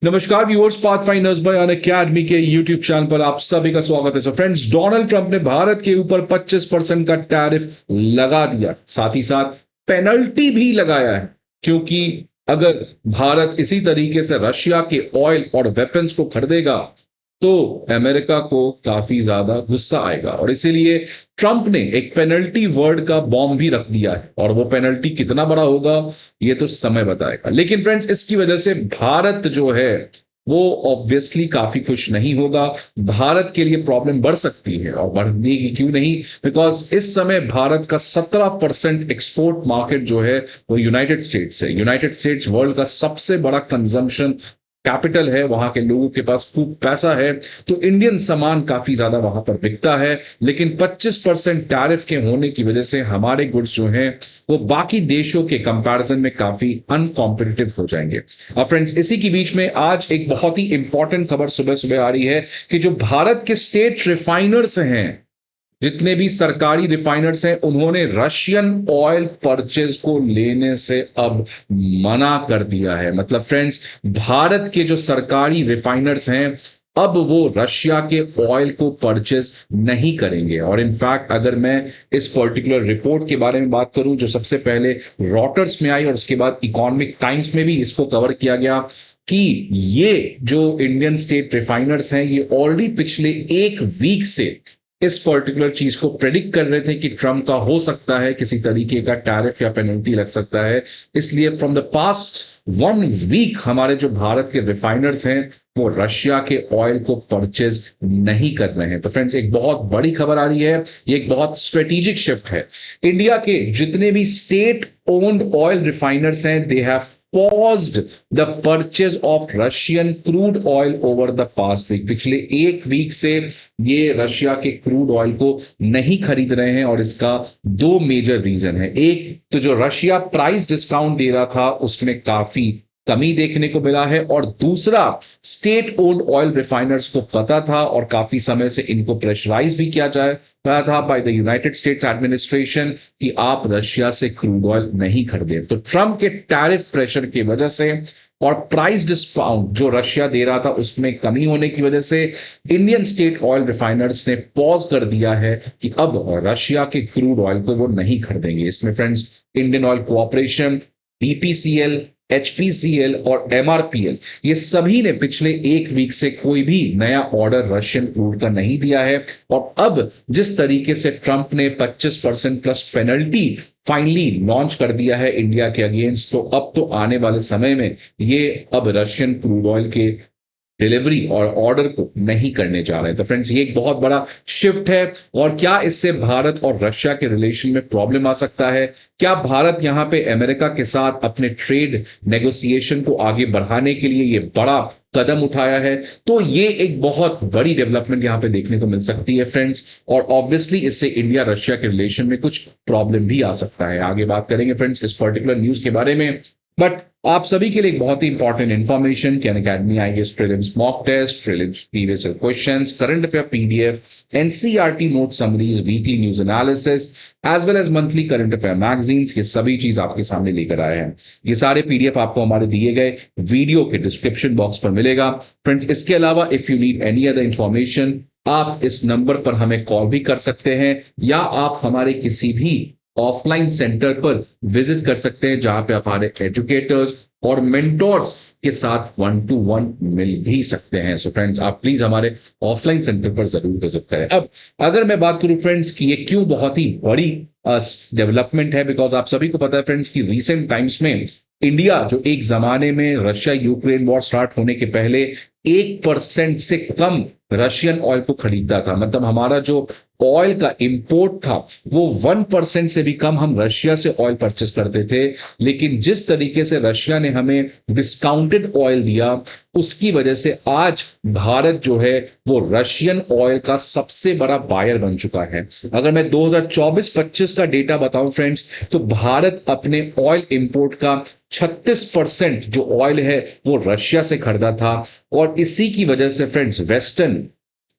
नमस्कार viewers, Pathfinders bye Unacademy के YouTube channel पर आप सभी का स्वागत है। सो फ्रेंड्स, डोनाल्ड ट्रंप ने भारत के ऊपर 25% का टैरिफ लगा दिया, साथ ही साथ पेनल्टी भी लगाया है, क्योंकि अगर भारत इसी तरीके से रशिया के ऑयल और वेपन्स को खरीदेगा तो अमेरिका को काफी ज्यादा गुस्सा आएगा, और इसीलिए ट्रंप ने एक पेनल्टी वर्ड का बॉम्ब भी रख दिया है। और वो पेनल्टी कितना बड़ा होगा ये तो समय बताएगा। लेकिन फ्रेंड्स, इसकी वजह से भारत जो है वो ऑब्वियसली काफी खुश नहीं होगा। भारत के लिए प्रॉब्लम बढ़ सकती है, और बढ़ने की क्यों नहीं, बिकॉज इस समय भारत का 17% एक्सपोर्ट मार्केट जो है वो यूनाइटेड स्टेट्स है। यूनाइटेड स्टेट्स वर्ल्ड का सबसे बड़ा कंजम्पशन कैपिटल है, वहां के लोगों के पास खूब पैसा है, तो इंडियन सामान काफी ज्यादा वहां पर बिकता है। लेकिन 25% टैरिफ के होने की वजह से हमारे गुड्स जो हैं वो बाकी देशों के कंपैरिजन में काफी अनकॉम्पिटिटिव हो जाएंगे। और फ्रेंड्स, इसी के बीच में आज एक बहुत ही इंपॉर्टेंट खबर सुबह सुबह आ रही है कि जो भारत के स्टेट रिफाइनर्स हैं, जितने भी सरकारी रिफाइनर्स हैं, उन्होंने रशियन ऑयल परचेज को लेने से अब मना कर दिया है। मतलब फ्रेंड्स, भारत के जो सरकारी रिफाइनर्स हैं अब वो रशिया के ऑयल को परचेज नहीं करेंगे। और इनफैक्ट अगर मैं इस पर्टिकुलर रिपोर्ट के बारे में बात करूं जो सबसे पहले रॉटर्स में आई और उसके बाद इकोनॉमिक टाइम्स में भी इसको कवर किया गया, कि ये जो इंडियन स्टेट रिफाइनर्स हैं ये ऑलरेडी पिछले एक वीक से इस पर्टिकुलर चीज को प्रेडिक्ट कर रहे थे कि ट्रम्प का हो सकता है किसी तरीके का टैरिफ या पेनल्टी लग सकता है। इसलिए फ्रॉम द पास्ट 1 वीक हमारे जो भारत के रिफाइनर्स हैं वो रशिया के ऑयल को परचेज नहीं कर रहे हैं। तो फ्रेंड्स, एक बहुत बड़ी खबर आ रही है, ये एक बहुत स्ट्रेटेजिक शिफ्ट है। इंडिया के जितने भी स्टेट ओन्ड ऑयल रिफाइनर्स हैं, they have paused the purchase of Russian crude oil over the past week। पिछले एक वीक से ये रशिया के क्रूड ऑयल को नहीं खरीद रहे हैं, और इसका 2 मेजर रीजन है। एक तो जो रशिया प्राइस डिस्काउंट दे रहा था उसमें काफी कमी देखने को मिला है, और दूसरा स्टेट ओन्ड ऑयल रिफाइनर्स को पता था और काफी समय से इनको प्रेशराइज भी किया जा रहा था by the United states administration कि आप रशिया से क्रूड ऑयल नहीं खरीदें। तो ट्रम्प के टैरिफ प्रेशर की वजह से और प्राइस डिस्काउंट जो रशिया दे रहा था उसमें कमी होने की वजह से इंडियन स्टेट ऑयल रिफाइनर्स ने पॉज कर दिया है कि अब रशिया के क्रूड ऑयल को वो नहीं खरीदेंगे। इसमें friends, Indian oil cooperation, BPCL, HPCL और एमआरपीएल, ये सभी ने पिछले एक वीक से कोई भी नया ऑर्डर रशियन क्रूड का नहीं दिया है। और अब जिस तरीके से ट्रंप ने 25% प्लस पेनल्टी फाइनली लॉन्च कर दिया है इंडिया के अगेंस्ट, तो अब तो आने वाले समय में ये अब रशियन क्रूड ऑयल के डिलीवरी और ऑर्डर को नहीं करने जा रहे हैं। तो फ्रेंड्स, ये एक बहुत बड़ा शिफ्ट है। और क्या इससे भारत और रशिया के रिलेशन में प्रॉब्लम आ सकता है? क्या भारत यहां पे अमेरिका के साथ अपने ट्रेड नेगोशिएशन को आगे बढ़ाने के लिए ये बड़ा कदम उठाया है? तो ये एक बहुत बड़ी डेवलपमेंट यहां पे देखने को मिल सकती है फ्रेंड्स, और ऑब्वियसली इससे इंडिया रशिया के रिलेशन में कुछ प्रॉब्लम भी आ सकता है। आगे बात करेंगे फ्रेंड्स इस पर्टिकुलर न्यूज के बारे में, बट आप सभी के लिए एक बहुत ही इंपॉर्टेंट इंफॉर्मेशन कि Unacademy IAS prelims mock test, prelims previous year questions, current affair PDF, NCERT note summaries, weekly news analysis as well as monthly current affair magazines, ये सभी चीज आपके सामने लेकर आए हैं। ये सारे पीडीएफ आपको हमारे दिए गए वीडियो के डिस्क्रिप्शन बॉक्स पर मिलेगा फ्रेंड्स। इसके अलावा if you need any other information, आप इस नंबर पर हमें कॉल भी कर सकते हैं, या आप हमारे किसी भी ऑफलाइन सेंटर पर विजिट कर सकते हैं, जहां पे आप हमारे एजुकेटर्स और मेंटोर्स के साथ 1-to-1 मिल भी सकते हैं। सो फ्रेंड्स, आप प्लीज हमारे ऑफलाइन सेंटर पर जरूर विजिट करें। अब अगर मैं बात करूं फ्रेंड्स कि ये क्यों बहुत ही बड़ी डेवलपमेंट है, बिकॉज आप सभी को पता है फ्रेंड्स कि रिसेंट टाइम्स में इंडिया जो एक जमाने में रशिया यूक्रेन वॉर स्टार्ट होने के पहले 1% से कम रशियन ऑयल को खरीदता था, मतलब हमारा जो ऑयल का इंपोर्ट था वो 1% से भी कम हम रशिया से ऑयल परचेस करते थे। लेकिन जिस तरीके से रशिया ने हमें डिस्काउंटेड ऑयल दिया, उसकी वजह से आज भारत जो है वो रशियन ऑयल का सबसे बड़ा बायर बन चुका है। अगर मैं 2024-25 का डेटा बताऊं फ्रेंड्स, तो भारत अपने ऑयल इंपोर्ट का 36% जो ऑयल है वो रशिया से खरीदा था। और इसी की वजह से फ्रेंड्स, वेस्टर्न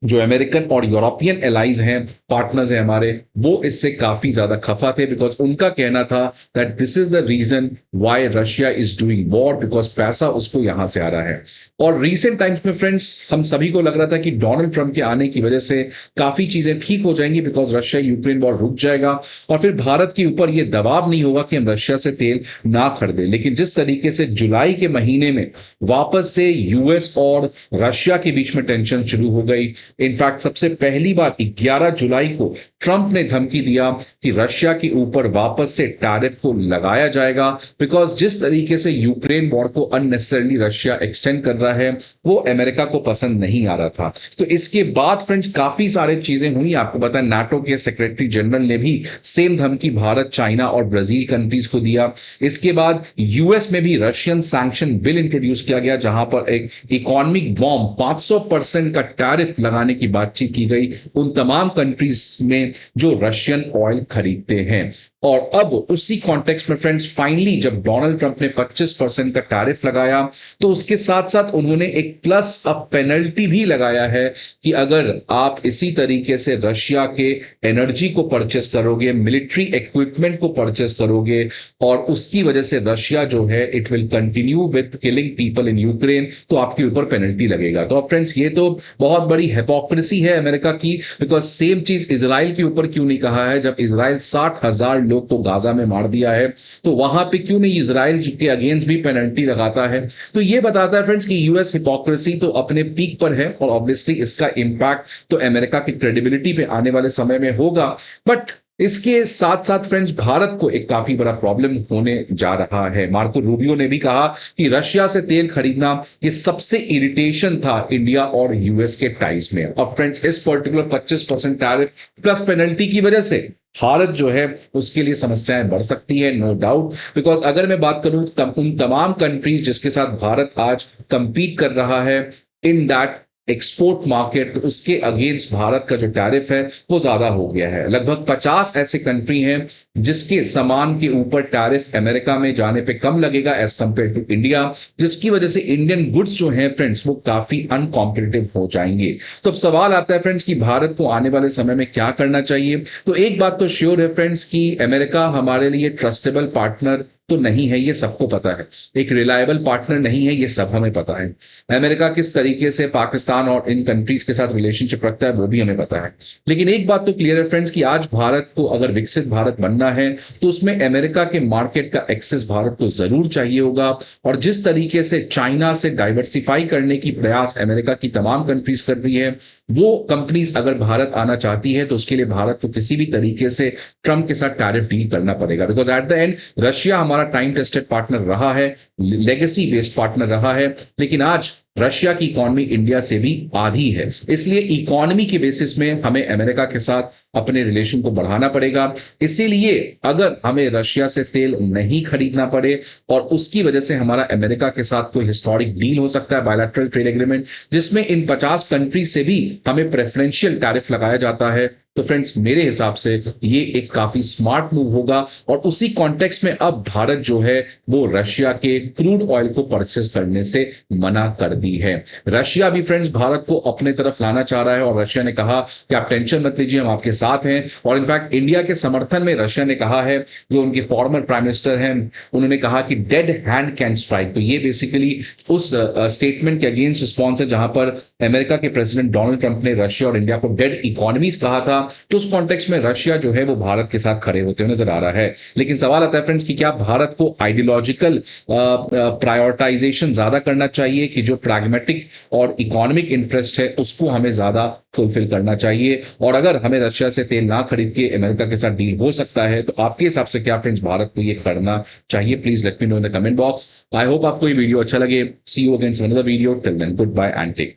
जो अमेरिकन और यूरोपियन एलाइज हैं, पार्टनर्स हैं हमारे, वो इससे काफी ज्यादा खफा थे, बिकॉज उनका कहना था that this is the reason why Russia is doing war, because पैसा उसको यहां से आ रहा है। और रीसेंट टाइम्स में फ्रेंड्स हम सभी को लग रहा था कि डोनाल्ड ट्रंप के आने की वजह से काफी चीजें ठीक हो जाएंगी, बिकॉज रशिया यूक्रेन वॉर रुक जाएगा और फिर भारत के ऊपर यह दबाव नहीं होगा कि हम रशिया से तेल ना खरीदें। लेकिन जिस तरीके से जुलाई के महीने में वापस से यूएस और रशिया के बीच में टेंशन शुरू हो गई, इनफैक्ट सबसे पहली बार 11 जुलाई को ट्रंप ने धमकी दिया कि रशिया के ऊपर वापस से टैरिफ को लगाया जाएगा, बिकॉज जिस तरीके से यूक्रेन वॉर को अननेसेसरली रशिया एक्सटेंड कर रहा है वो अमेरिका को पसंद नहीं आ रहा था। तो इसके बाद फ्रेंड्स काफी सारी चीजें हुई। आपको पता है नाटो के सेक्रेटरी जनरल ने भी सेम धमकी भारत, चाइना और ब्राजील कंट्रीज को दिया। इसके बाद यूएस में भी रशियन सैंक्शन बिल इंट्रोड्यूस किया गया, जहां पर एक इकोनॉमिक बॉम्ब 500% का टैरिफ लगाने की बातचीत की गई उन तमाम कंट्रीज में जो रशियन ऑयल खरीदते हैं। और अब उसी कॉन्टेक्स्ट में फ्रेंड्स फाइनली जब डोनाल्ड ट्रंप ने 25% का टैरिफ लगाया तो उसके साथ साथ उन्होंने एक प्लस अप पेनल्टी भी लगाया है कि अगर आप इसी तरीके से रशिया के एनर्जी को परचेस करोगे, मिलिट्री इक्विपमेंट को परचेस करोगे और उसकी वजह से रशिया जो है it will continue with killing people in Ukraine, तो आपके ऊपर पेनल्टी लगेगा। तो फ्रेंड्स ये तो बहुत बड़ी हिपोक्रेसी है अमेरिका की, बिकॉज सेम चीज इजराइल के ऊपर क्यों नहीं कहा है? जब इजराइल 60,000 लोग को गाजा में मार दिया है तो वहां पे क्यों नहीं इजराइल के अगेंस्ट भी पेनल्टी लगाता है? तो ये बताता है फ्रेंड्स कि यूएस हिपोक्रेसी तो अपने पीक पर है और ऑब्वियसली इसका इंपैक्ट तो अमेरिका की क्रेडिबिलिटी पे आने वाले समय में होगा। बट इसके साथ साथ फ्रेंड्स भारत को एक काफी बड़ा प्रॉब्लम होने जा रहा है। मार्को रूबियो ने भी कहा कि रशिया से तेल खरीदना ये सबसे इरिटेशन था इंडिया और यूएस के टाइज में। अब फ्रेंड्स इस पर्टिकुलर 25% टैरिफ प्लस पेनल्टी की वजह से भारत जो है उसके लिए समस्याएं बढ़ सकती है, नो डाउट। बिकॉज अगर मैं बात करूं उन तमाम कंट्रीज जिसके साथ भारत आज कंपीट कर रहा है इन दैट एक्सपोर्ट मार्केट, उसके अगेंस्ट भारत का जो टैरिफ है वो ज्यादा हो गया है। लगभग 50 ऐसे कंट्री हैं जिसके सामान के ऊपर टैरिफ अमेरिका में जाने पे कम लगेगा एज कंपेयर टू इंडिया, जिसकी वजह से इंडियन गुड्स जो हैं फ्रेंड्स वो काफी अनकॉम्पिटिटिव हो जाएंगे। तो अब सवाल आता है फ्रेंड्स कि भारत को आने वाले समय में क्या करना चाहिए? तो एक बात तो श्योर है फ्रेंड्स कि अमेरिका हमारे लिए ट्रस्टेबल पार्टनर तो नहीं है, ये सबको पता है। एक रिलायबल पार्टनर नहीं है, ये सब हमें पता है। अमेरिका किस तरीके से पाकिस्तान और इन कंट्रीज के साथ रिलेशनशिप रखता है वो भी हमें पता है। लेकिन एक बात तो क्लियर है फ्रेंड्स कि आज भारत को अगर विकसित भारत बनना है तो उसमें अमेरिका के मार्केट का एक्सेस भारत को जरूर चाहिए होगा। और जिस तरीके से चाइना से डाइवर्सिफाई करने की प्रयास अमेरिका की तमाम कंट्रीज कर रही है, वो कंपनीज अगर भारत आना चाहती है तो उसके लिए भारत को किसी भी तरीके से ट्रंप के साथ टैरिफ डील करना पड़ेगा। Because at the end Russia हमारा टाइम टेस्टेड पार्टनर रहा है, लेगेसी बेस्ड पार्टनर रहा है, लेकिन आज रशिया की इकोनॉमी इंडिया से भी आधी है। इसलिए इकोनॉमी के बेसिस में हमें अमेरिका के साथ अपने रिलेशन को बढ़ाना पड़ेगा। इसीलिए अगर हमें रशिया से तेल नहीं खरीदना पड़े और उसकी वजह से हमारा अमेरिका के साथ कोई हिस्टोरिक डील हो सकता है, बायलैटरल ट्रेड एग्रीमेंट, जिसमें इन 50 कंट्री से भी हमें प्रेफरेंशियल टैरिफ लगाया जाता है, तो फ्रेंड्स मेरे हिसाब से ये एक काफी स्मार्ट मूव होगा। और उसी कॉन्टेक्स्ट में अब भारत जो है वो रशिया के क्रूड ऑयल को परचेस करने से मना कर दी है। रशिया भी फ्रेंड्स भारत को अपने तरफ लाना चाह रहा है और रशिया ने कहा कि आप टेंशन मत लीजिए, हम आपके साथ हैं। और इनफैक्ट इंडिया के समर्थन में रशिया ने कहा है, जो उनके फॉर्मर प्राइम मिनिस्टर हैं उन्होंने कहा कि डेड हैंड कैन स्ट्राइक। तो ये बेसिकली उस स्टेटमेंट के अगेंस्ट रिस्पॉन्स है जहां पर अमेरिका के प्रेसिडेंट डोनाल्ड ट्रंप ने रशिया और इंडिया को डेड इकोनॉमीज कहा था। तो उस कॉन्टेक्स्ट में रशिया जो है वो भारत के साथ खड़े होते हुए नजर आ रहा है। लेकिन सवाल आता है फ्रेंड्स कि क्या भारत को आइडियोलॉजिकल प्रायोरिटाइजेशन ज्यादा करना चाहिए कि जो प्रैग्मेटिक और इकोनॉमिक इंटरेस्ट है उसको हमें ज्यादा फुलफिल करना चाहिए? और अगर हमें रशिया से तेल ना खरीद के अमेरिका के साथ डील हो सकता है तो आपके हिसाब से क्या फ्रेंड्स भारत को ये करना चाहिए? Please let me know in the comment box. I hope आपको ये वीडियो अच्छा लगे। See you again in another video. Till then goodbye and take